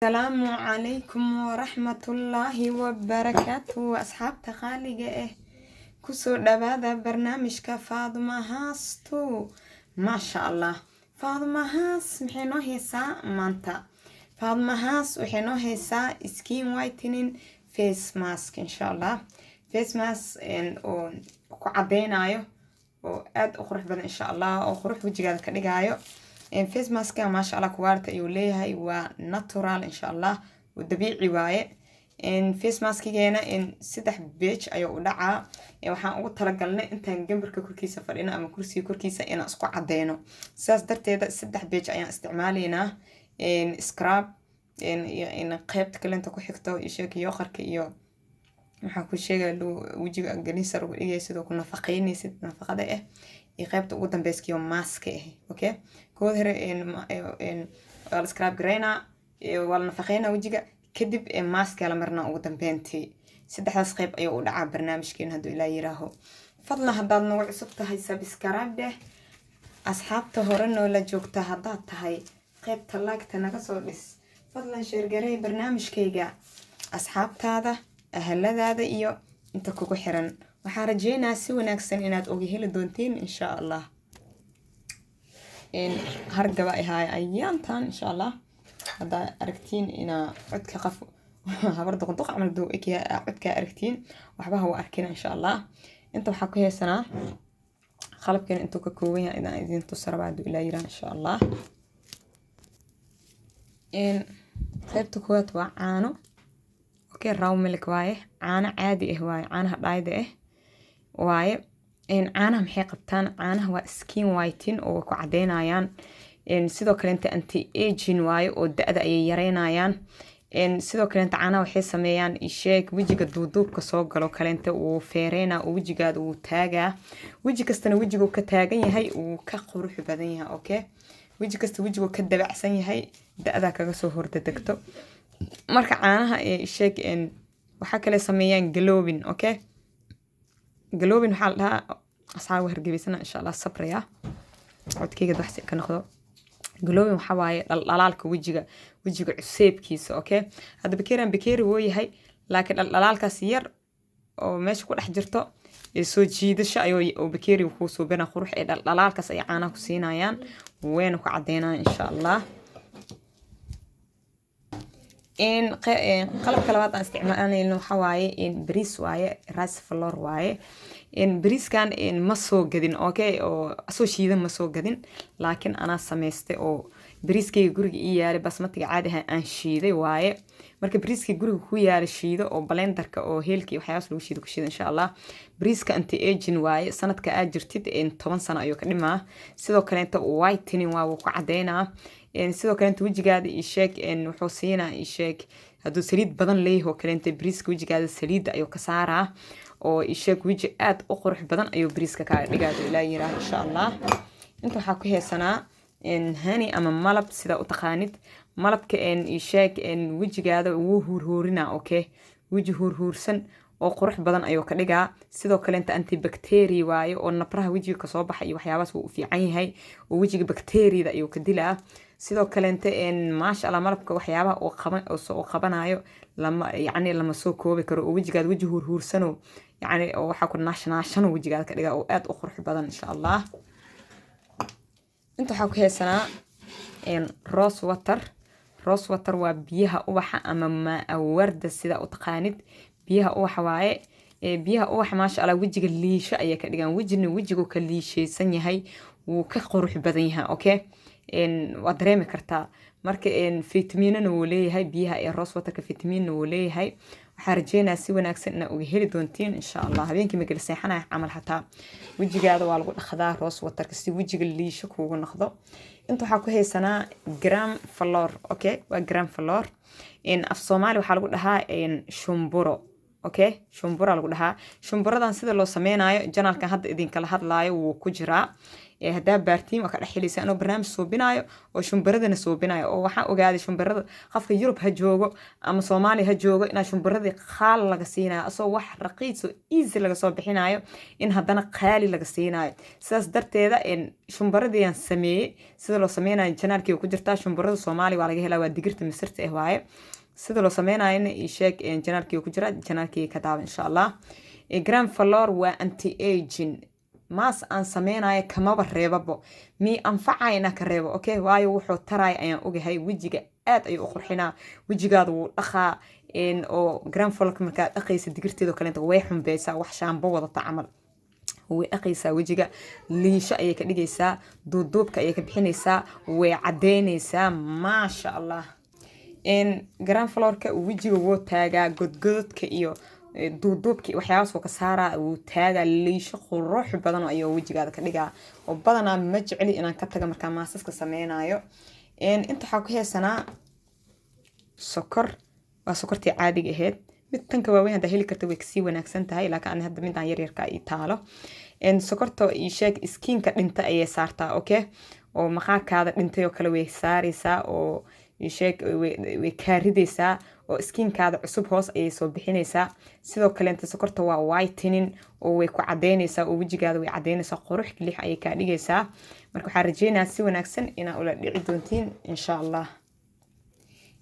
السلام عليكم ورحمة الله وبركاته أصحاب تخاليق كسر دبادة برنامج كفاطمة هاستو ما شاء الله. فاطمة هاس محينو هيسا مانتا فاطمة هاس وحينو هيسا سكين وايتنين فيس ماسك إن شاء الله. فيس ماسك إن كعدينايو وآد أخرج بدن إن شاء الله أخرج وجهاد كدقايو فيس ماسك ما شاء الله كوارت أيو ليهاي وناتورال إن شاء الله ودبيعي واي فيس ماسك جينا سدح بيج أيو ودعا waxaan ugu talagalnay intaan gambarka korkiisa fadhino ama kursiga korkiisa inaan isku cadeyno sidaas darteeda 3 page ayaan isticmaalaynaa scrub in qaybta kalenta ku xigto iyo qarka iyo waxa ku sheegay wajiga ganisar ugu dhigay sidoo ku nafaqeynaysid nafaqada iyo qaybta ugu dambayskiyo mask okay kood hore wal scrub grayna wal nafaqeyna wajiga kadib mask la marna ugu dambeyntii saddexdaas qayb ayuu u dhacaa barnaamijkeen haduu ilaa yiraaho fadlan hadaad nagu cusub tahay subscribe asxaabta hore noola joogta hadaad tahay qaybta like naga soo dhis fadlan share gareey barnaamijkayga asxaabtaada ahladaada iyo inta kugu xiran waxaan rajeynayaa si wanaagsan inaad oga heli doontiin insha Allah hargaba ayaantan insha Allah hada aragtiin ina codka qaf habar doqodoq amal doo ekiya codka aragtiin waxba ha arkina insha Allah inta waxa ku heesanaa qalabkan inta ka kooban yahay inaan idin tusaro baad ilaa yiraan insha Allah qaybta koowaad waa caano okay raw milk waaye caano caadi waaye caanaha dhaayda waaye caanaha maxay qabtaan caanaha waa skin whitening oo ku cadeynayaan sidoo kale inta anti aging waaye oo da'da ay yareynayaan sidoo kale inta caanaha waxay sameeyaan isheeg wajiga duuduubka soo galo kaleenta uu feereena oo wajigaada uu taagaa waji kastana wajigu ka taagan yahay uu ka qurux badan yahay okay waji kasta wajigu ka dabacsan yahay da'da kaga soo hordadagto marka caanaha isheeg waxa kale sameeyaan glowing okay glowing waxa la asxaab hargeysana insha Allah sabraya codkayga waxsi ka noqdo glowing waxa waaye dhalaalka wajiga cuseebkiisa okay hada bakeeri wuu yahay laakiin dhalaalkaas yar oo meesha ku dhex jirto soo jiidasho ayuu bakeeri ku soo bana qurux ee dhalaalkaas ay caanaha ku siinayaan weena ku cadeynaa insha Allah qalabka labaad aan isticmaalayno waxa waaye bariis waaye rice flour waaye bariiskan ma soo gadin okay oo soo shiidan ma soo gadin laakiin ana sameystay oo bariiskayga guriga ii yaali basmatiga caadi ah aan shiiday waaye marka bariiskayga guriga ku yaali shiido oo blenderka oo heelkii waxyaas lagu shiido ku shiido insha Allah bariiska anti aging waaye sanadka aad jirtid 10 sano ayuu ka dhimaa sidoo kale inta whitening waa ku cadeynaa sidoo kale inta wajigaada isheeg wuxuu siinaa isheeg haduu saliid badan leeyahay oo kale inta bariiska wajigaada saliid ayuu ka saaraa oo isheeg waji aad u qurux badan ayuu bariiska ka dhigaado ilaa yiraah insha Allah inta waxa ku heesanaa hani ama malab sida u taqaanid malabka isheeg wajigaada uu hurhurina okay waji hurhursan oo qurux badan ayuu ka dhigaa sidoo kale inta antibacteria waaye oo nabraha wajiga ka soo baxay waxyaabaas uu fiican yahay oo wajiga bacteria ayuu ka dilaa sidoo kale inta maasha Allah malabka waxyaabaha oo qabanayo lama soo koobi karo oo wajigaada waji hurhursano oo waxa ku naashnaashan wajigaada ka dhigaa oo aad u qurux badan insha Allah inta waxa ku heesanaa rose water waa biyaha ubaxa ama warda sida u taqaanid biyaha ubaxa waaye biyaha ubaxa maasha Allah wajiga liisho ayaa ka dhigan wajigu ka liishaysan yahay wuu ka qurux badan yahay okay waa dareemi kartaa marka fitamiinana wuu leeyahay biyaha rose waterka fitamiinna wuu leeyahay waxaa rajeynayaa si wanaagsan inaad uga heli doontiin insha Allah habeenkii magal seexanay camal xataa wajigaada waa lagu dhaqdaa rose waterka si wajiga liisho kuugu noqdo inta waxa ku heesanaa gram flour okay waa gram flour af Soomaali waxa lagu dhahaa shumburo okay shumbura lagu dhahaa shumburadan sida loo sameeyo janaalkan hadda idin kala hadlaayo wuu ku jiraa هدا بارتين وكا دحيليسا انو برنامج سوبينايو oo shumbaradana soobinayo oo waxaan ogaaday shumbarada qafka Yurub ha joogo ama Soomaali ha joogo in shumbaradii qaal laga siinayo asoo wax raqiis oo easy laga soo bixinayo in hadana qaali laga siinayo sidaas darteeda in shumbaradii aan sameeyay sida loo sameeyay janaalkii ku jirta shumbarada Soomaali waa laga helaa waa digirta Misirta ah waaye sida loo sameeyay in sheeg in janaalkii ku jira janaalkii ka daaw insha Allah gram flour waa anti aging maas aan sameeyay kama reebabo mi anfacayna ka reebo okay waayo wuxuu taray ayaan ogahay wajiga aad ay u qurxinaa wajigaadu wuu dhaqaa in oo gram flour marka dhaqaysa digirteedo kale inta way xumbaysaa wax shaambo wadata camal way dhaqaysaa wajiga liisho ay ka dhigaysaa duuduubka ay ka bixinaysaa way cadeynaysaa ma sha Allah in gram flour-ka wajiga wuu taagaa godgodka iyo duuduubki waxyaabo soo ka saara uu taaga liisho qurux badan oo ayo wajigaada ka dhigaa oo badanaa ma jeceli inaan ka taga marka maasaska sameeynayo inta waxa ku heesanaa sokor waa sokortii caadiga ahayd mid tanka waaweyn hada heli karta way kasii wanaagsan tahay laakiin hadda midaan yar yarka ay taalo sokorta ii sheeg skinka dhinta ayay saartaa okay oo maqaarkaada dhintay oo kale way saaraysaa oo sheeg way kaaridaysaa oo skinkaada cusub hoos ayay soo bixinaysaa sidoo kale inta sokorta waa whitening oo way ku cadeynaysaa oo wajigaada way cadeynaysaa qurux lix ayay ka dhigaysaa marka waxa rajeynayaa si wanaagsan inaa ula dhici doontiin insha Allah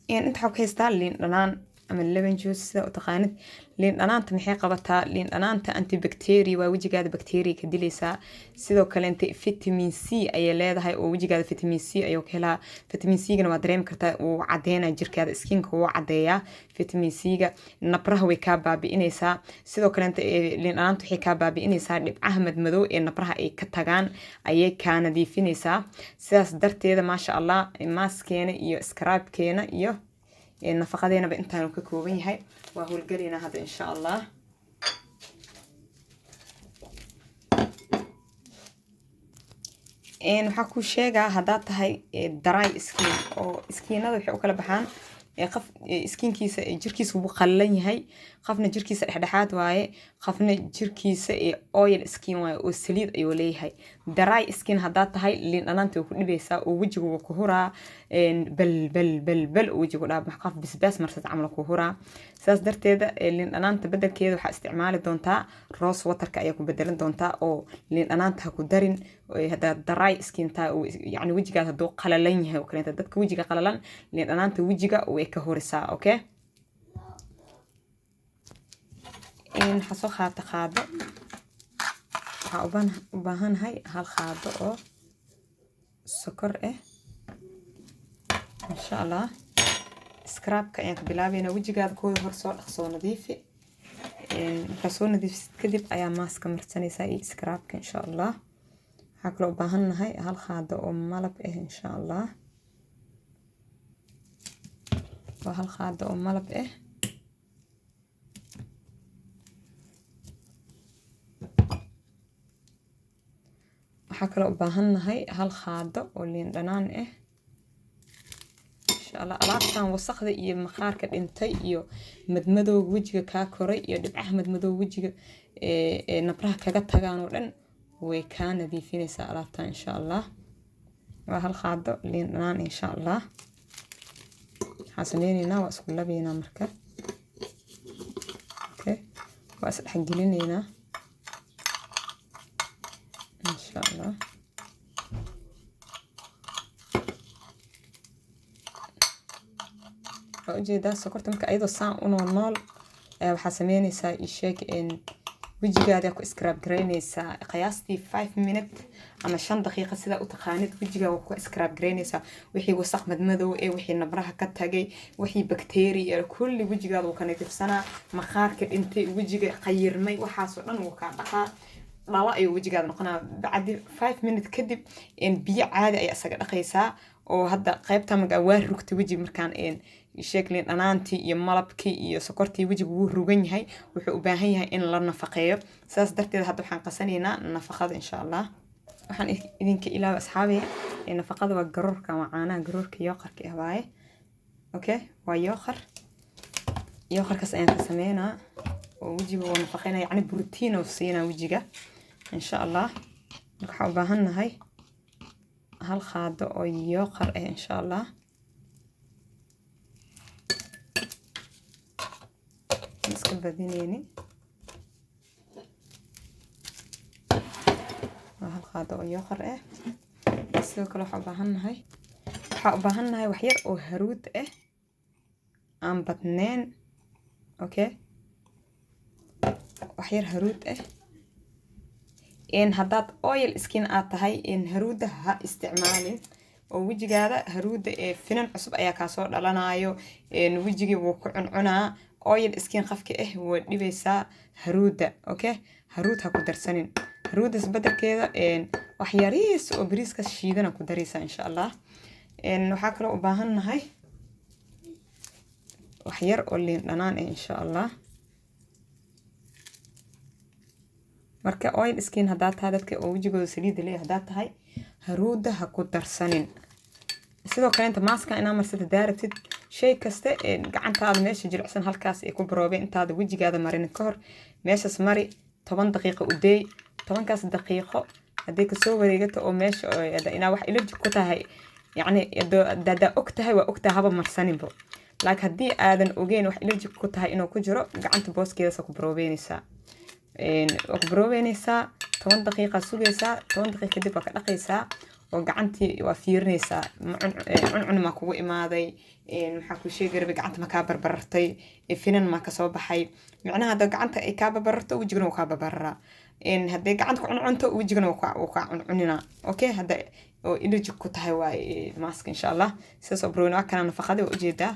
inta waxa ka haystaa liin dhanaan ama lemon juice sida u taqaanid liin dhanaanta maxay qabataa liin dhanaanta antibacteria waa wajigaada bacteria ka dilaysaa sidoo kale inta vitamin C ay leedahay oo wajigaada vitamin C ayuu ka helaa vitamin C gana waa dareemi kartaa uu cadeynaa jirkaada skinka uu cadeeyaa vitamin C ga nabraha way ka baabi'inaysaa sidoo kale inta liin dhanaanta waxay ka baabi'inaysaa dhibcaha madmadow ee nabraha ay ka tagaan ayay ka nadiifinaysaa sidaas darteeda ma sha Allah maskeena iyo scrubkeena iyo nafaqadeena ba intaan ka kooban yahay waa hawlgalina hada insha Allah waxa ku sheegaa hadaa tahay dry skin oo skinada waxay u kala baxaan qaf skinkiisa jirkiisa wuu qallan yahay qafna jirkiisa dhexdhexaad waaye qafna jirkiisa oil skin waaye oo saliid ayuu leeyahay dry skin hadaa tahay liin dhanaanta ku dhibaysaa oo wajiga uu ku huraa bal wajiga dhaab qaf bisbaas marsad camal ku huraa saas darteeda liin dhanaanta bedelkeeda waxa isticmaali doontaa rose waterka ayaa ku bedelan doontaa oo liin dhanaanta ku darin hadaa dry skin taa yani wajigaada haduu qalalan yahay oo kale dadka wajiga qalalan liin dhanaanta wajiga way ka horisaa okay in xaso qaado waxa u baahanahay hal qaado oo sokor ah insha Allah scrubka ayaan ka bilaabayna wajigaada kooda hor soo dhaqsoo nadiifi soo nadiifsid kadib ayaa maaska marsanaysaa iyo scrubka insha Allah waxa kale u baahanahay hal qaado oo malab ah insha Allah hal qaado oo malab ah waxa kale u baahanahay hal qaado oo liin dhanaan ah insha Allah alaabtan wasaqda iyo maqaarka dhintay iyo madmadow wajiga ka koray iyo dhibcaha madmadow wajiga nabraha kaga tagaan oo dhan way ka nadiifinaysaa alaabtan insha Allah waa hal qaado liin dhanaan insha Allah حسنينينا واسكو لبينا مركب اوكي واسدح جلينينا ان شاء الله وجيدا سكرت marka ayado saan u nool waxa sameynaysaa isheeg in wajigaada ku scrub gareynaysaa qiyaastii 5 minutes ama 5 daqiiqo sida u taqaanid wajiga ku scrub gareynaysaa wixii wasaq madmadow wixii nabraha ka tagay wixii bacteria kulli wajigaada uu ka nadiifsanaa maqaarka dhintay wajiga qayirmay waxaas oo dhan uu ka dhaqaa dhalo ay wajigaada noqonaa bacdi 5 minutes kadib in biyo caadi ay asaga dhaqaysaa oo hadda qaybta maga waa rugtay wajiga markaan sheeklin dhanaantii iyo malabkii iyo sokortii wajiga wuu rugan yahay wuxuu u baahan yahay in la nafaqeeyo saas darteed hadda waxaan qasanaynaa nafaqada insha Allah waxaan idinka ilaawa asxaabi nafaqada waa garoorka ama caanaha garoorka yooqarka ah waaye okay waa yooqarkaas ayaan ka sameynaa oo wajiga uu nafaqeynaa yani borotiin oo siinaa wajiga insha Allah waxaan u baahanahay hal qaado oo yoqar ah insha Allah iska badinayni hal qaado oo yoqar ah sidoo kale waxaan u baahannahay wax yar oo haruud ah aan badnayn okay wax yar haruud ah haddaad oil skin aad tahay haruuda ha isticmaalin oo wejigaada haruuda finan cusub ayaa kaa soo dhalanayo wejigii wuu ku cuncunaa oil skin qafka way dhibaysaa haruuda okay haruud ha ku darsanin haruudas badarkeeda wax yariis oo bariiska shiidana ku daraysaa insha Allah waxaa kale u baahannahay wax yar oo liin dhanaan insha Allah marka oil skin haddaad tahay dadka oo wejigooda saliid leh haddaad tahay haruuda ha ku darsanin sidoo kale inta maaska inaa marsada daarabtid shay kasta gacantaada meesha jilicsan halkaas ay ku baroobeen intaada wejigaada marin ka hor meeshas mari 10 daqiiqo u deey 10kaas daqiiqo haddii ka soo wareegato oo meesha inaa wax allergic ku tahay yani dada ogtahay waa ogtahay haba marsaninbo laakiin haddii aadan ogeyn wax allergic ku tahay inuu ku jiro gacanta booskeeda ku baroobeynaysaa ku baroobeynaysaa 10 daqiiqo sugaysaa 10 daqiiqo kadib ka dhaqaysaa oo gacantii waa fiirinaysaa cuncun ma kugu imaaday maxaa ku sheegay garbi gacanta ma ka barbartay finan ma ka soo baxay macnaha hada gacanta ay ka barbarto wajigana waa ka barbaraa hadday gacanta ku cuncunto wajigana waa ka cuncunina okay hada oo allergic ku tahay waa mask insha Allah sidaas oo barooyin waa kana nafaqada u jeedaa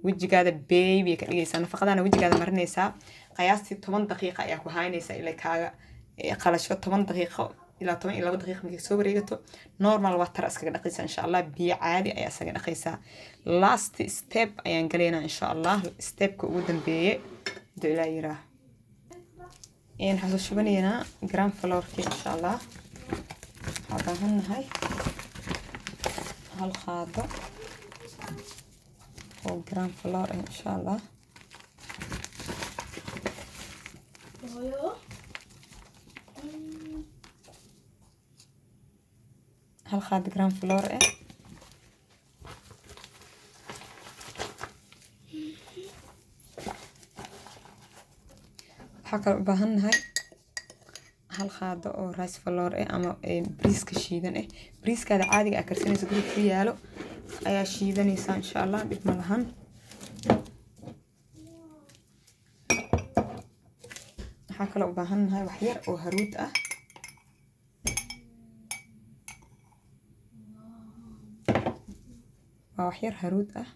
wejigaada baby ka dhigaysaa nafaqadana wejigaada marinaysaa qiyaastii 10 daqiiqo ayaa ku haynaysaa ilaa kaaga qalasho 10 daqiiqo ilaa 12 daqiiqo markay soo wareegato normal water iskaga dhaqaysaa insha Allah biyo caadi ayaa iskaga dhaqaysaa last step ayaan galeynaa insha Allah stepka ugu dambeeyay ilaa yira waxaan shubanaynaa gram flour insha Allah waxaan nahay hal qaado oo gram flour insha Allah hal qaado gram flour waxaa kale u baahannahay hal qaado oo rice flour ama bariiska shiidan bariiskaada caadiga ah karsanaysa guriga ku yaalo ayaa shiidanaysaa insha Allah dhib ma lahan waxaa kale u baahannahay wax yar oo haruud ah waa wax yar haruud ah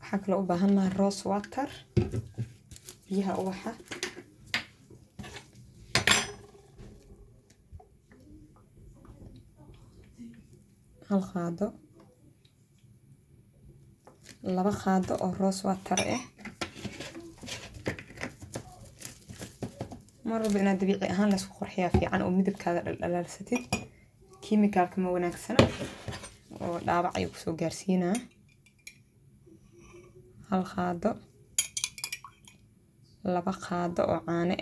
waxaa kale u baahannahay rose water biyaha ubaxa hal qaado 2 qaado oo rose water marba inaad dabiici ahaan la isku qurxiyaa fiican oo midabkaada dhalaalsatid kiimikaalka ma wanaagsana oo dhaawac ay ku soo gaarsiinaa hal qaado 2 qaado oo caano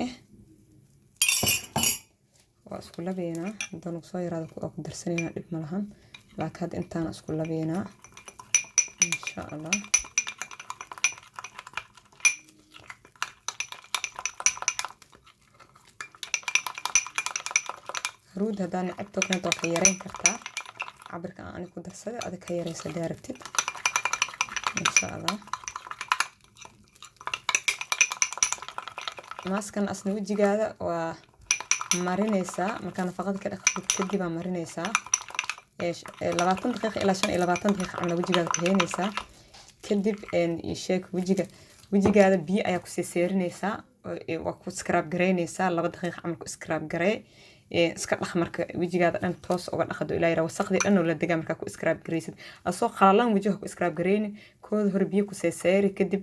waa isku labeynaa hadaan soo yaraado ku darsanayna dib ma lahan laakiin hadda intaan isku labeynaa insha Allah haruud hadaan cabto kanto ka yareyn kartaa cabirka aan ku darsaday aad ka yareysa daarabtid insha Allah maskan asna wajigaada waa marinaysaa marka nafaqada ka dhaqid kadib aa marinaysaa 20 daqiiqo ilaa 25 daqiiqo aan wajigaada ku heynaysaa kadib sheek wajigaada biyo ayaa ku seerinaysaa waa ku scrub gareynaysaa 2 daqiiqo amal ku scrub garey iska dhaq marka wajigaada dhan toos uga dhaqdo ilaa yara wasaqdi dhan oo la degaa marka ku scrub gareysid asoo qalalan wajiga ku scrub gareyni kood hor biyo ku seeri kadib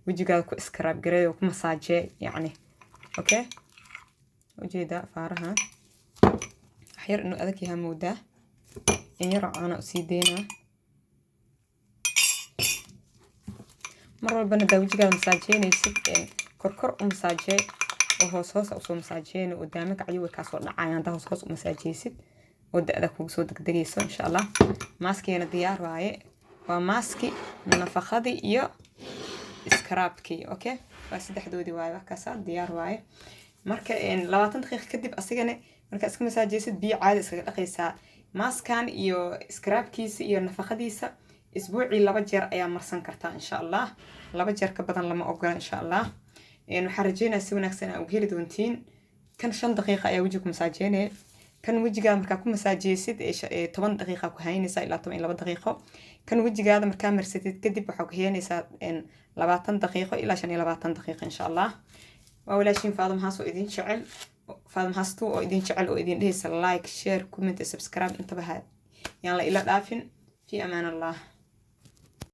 wajigaada ku scrub gareey oo ku massage yani okay وجيدا فارها أحير إنه أذكي همودا إن يرى أنا أسيدينا مرة البنا دا وجيدا مساجين يسد كركر ومساجي hoos usoo masaajeen oo daamka cayuu ka soo dhacayaan hada hoos u masaajeysid oo daada kugu soo degdegayso insha Allah maaskeena diyaar waaye waa maaski nafaqadii iyo scrubkii okay waa saddexdoodii waaye wax kaas diyaar waaye marka 20 daqiiqo kadib asigana marka iska masaajeysid biyo caadi iska dhaqaysaa maaskan iyo scrubkiisa iyo nafaqadiisa isbuucii 2 jeer ayaa marsan kartaa insha Allah 2 jeer ka badan lama ogola insha Allah waxaan rajeynayaa si wanaagsan aad u heli doontiin kan 5 daqiiqo ayaa wajiga ku masaajeynay kan wajiga marka ku masaajeysid 10 daqiiqo ku haynaysaa ilaa 12 daqiiqo kan wajigaada marka marsatid kadib waxa ku haynaysaa 20 daqiiqo ilaa 25 daqiiqo insha Allah waa walaashin Faaduma Haas oo idin jecel Faaduma Haas oo idin jecel oo idin dhehaysa like share comment subscribe intaba yaan la ila dhaafin fi amaan Allah